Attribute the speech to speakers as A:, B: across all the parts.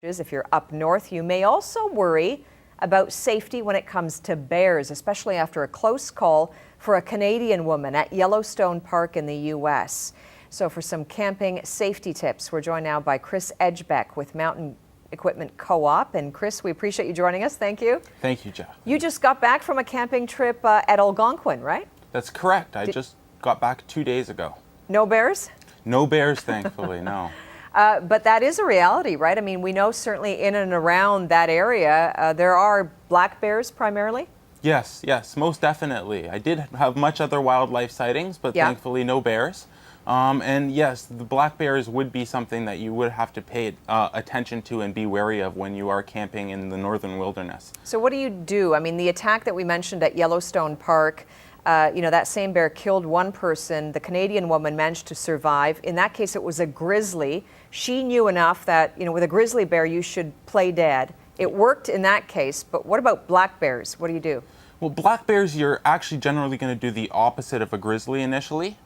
A: If you're up north, you may also worry about safety when it comes to bears, especially after a close call for a Canadian woman at Yellowstone Park in the U.S. So for some camping safety tips, we're joined now by Chris Ejbich with Mountain Equipment Co-op. And Chris, we appreciate you joining us. Thank you.
B: Thank you, Jacqueline.
A: You just got back from a camping trip at Algonquin, right?
B: That's correct. I just got back 2 days ago.
A: No bears?
B: No bears, thankfully, no.
A: But that is a reality, right? I mean, we know certainly in and around that area, there are black bears primarily?
B: Yes, most definitely. I did have much other wildlife sightings, but thankfully no bears. And yes, the black bears would be something that you would have to pay attention to and be wary of when you are camping in the northern wilderness.
A: So what do you do? I mean, the attack that we mentioned at Yellowstone Park, that same bear killed one person. The Canadian woman managed to survive. In that case, it was a grizzly. She knew enough that, with a grizzly bear, you should play dead. It worked in that case, but what about black bears? What do you do?
B: Well, black bears, you're actually generally going to do the opposite of a grizzly initially.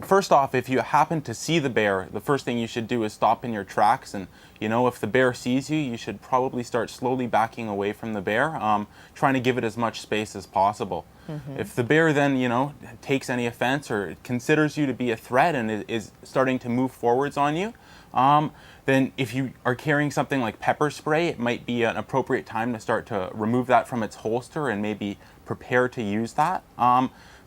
B: First off, if you happen to see the bear, the first thing you should do is stop in your tracks. And, if the bear sees you, you should probably start slowly backing away from the bear, trying to give it as much space as possible. Mm-hmm. If the bear then, takes any offense or considers you to be a threat and is starting to move forwards on you, then if you are carrying something like pepper spray, it might be an appropriate time to start to remove that from its holster and maybe prepare to use that.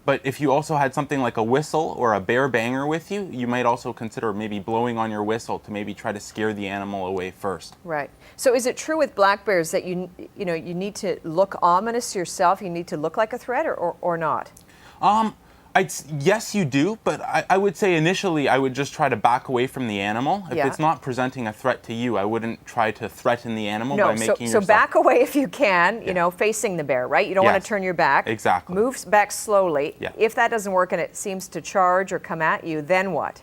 B: But if you also had something like a whistle or a bear banger with you, you might also consider maybe blowing on your whistle to maybe try to scare the animal away first.
A: Right. So is it true with black bears that you need to look ominous yourself? You need to look like a threat or not?
B: Yes, you do, but I would say initially I would just try to back away from the animal. If it's not presenting a threat to you, I wouldn't try to threaten the animal by making yourself...
A: So back away if you can, facing the bear, right? You don't want to turn your back.
B: Exactly.
A: Move back slowly.
B: Yeah.
A: If that doesn't work and it seems to charge or come at you, then what?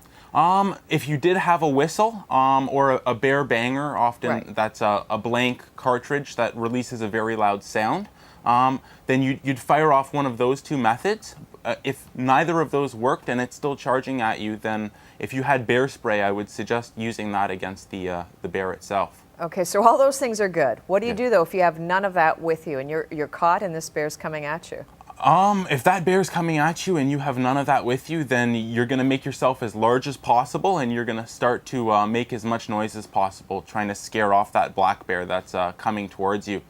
B: If you did have a whistle or a bear banger, often that's a blank cartridge that releases a very loud sound, then you'd fire off one of those two methods. If neither of those worked and it's still charging at you, then if you had bear spray, I would suggest using that against the bear itself.
A: Okay, so all those things are good. What do you do though if you have none of that with you and you're caught and this bear's coming at you?
B: If that bear's coming at you and you have none of that with you, then you're going to make yourself as large as possible and you're going to start to make as much noise as possible, trying to scare off that black bear that's coming towards you.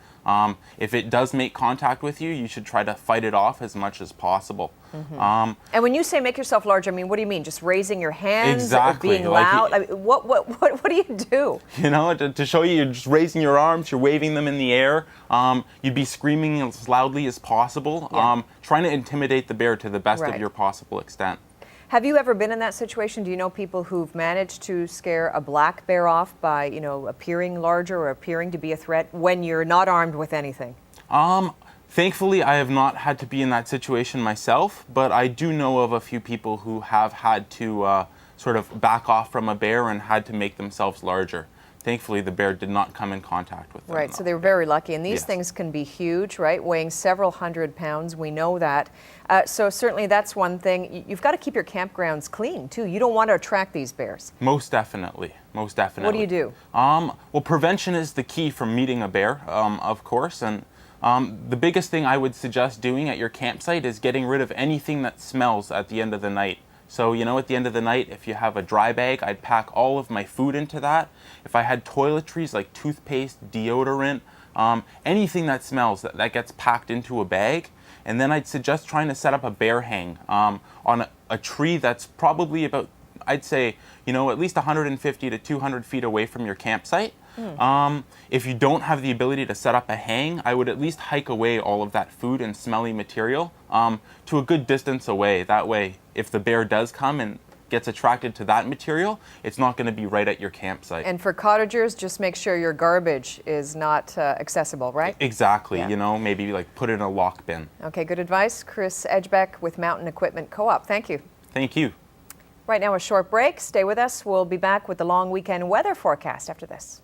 B: If it does make contact with you, you should try to fight it off as much as possible. Mm-hmm.
A: And when you say make yourself large, I mean, what do you mean? Just raising your hands?
B: Exactly.
A: Or being loud? I mean, what do you do?
B: To show you, you're just raising your arms, you're waving them in the air. You'd be screaming as loudly as possible, trying to intimidate the bear to the best of your possible extent.
A: Have you ever been in that situation? Do you know people who've managed to scare a black bear off by, appearing larger or appearing to be a threat when you're not armed with anything?
B: Thankfully, I have not had to be in that situation myself, but I do know of a few people who have had to sort of back off from a bear and had to make themselves larger. Thankfully, the bear did not come in contact with them.
A: Right, so they were very lucky. And these things can be huge, right? Weighing several hundred pounds, we know that. So certainly that's one thing. You've got to keep your campgrounds clean, too. You don't want to attract these bears.
B: Most definitely, most definitely.
A: What do you do?
B: Well, prevention is the key from meeting a bear, of course. And the biggest thing I would suggest doing at your campsite is getting rid of anything that smells at the end of the night. So, at the end of the night, if you have a dry bag, I'd pack all of my food into that. If I had toiletries like toothpaste, deodorant, anything that smells, that gets packed into a bag. And then I'd suggest trying to set up a bear hang on a tree that's probably about, I'd say, at least 150 to 200 feet away from your campsite. If you don't have the ability to set up a hang, I would at least hike away all of that food and smelly material to a good distance away. That way, if the bear does come and gets attracted to that material, it's not going to be right at your campsite.
A: And for cottagers, just make sure your garbage is not accessible, right?
B: Exactly. Maybe like put it in a lock bin.
A: Okay, good advice. Chris Ejbich with Mountain Equipment Co-op. Thank you.
B: Thank you.
A: Right now, a short break. Stay with us. We'll be back with the long weekend weather forecast after this.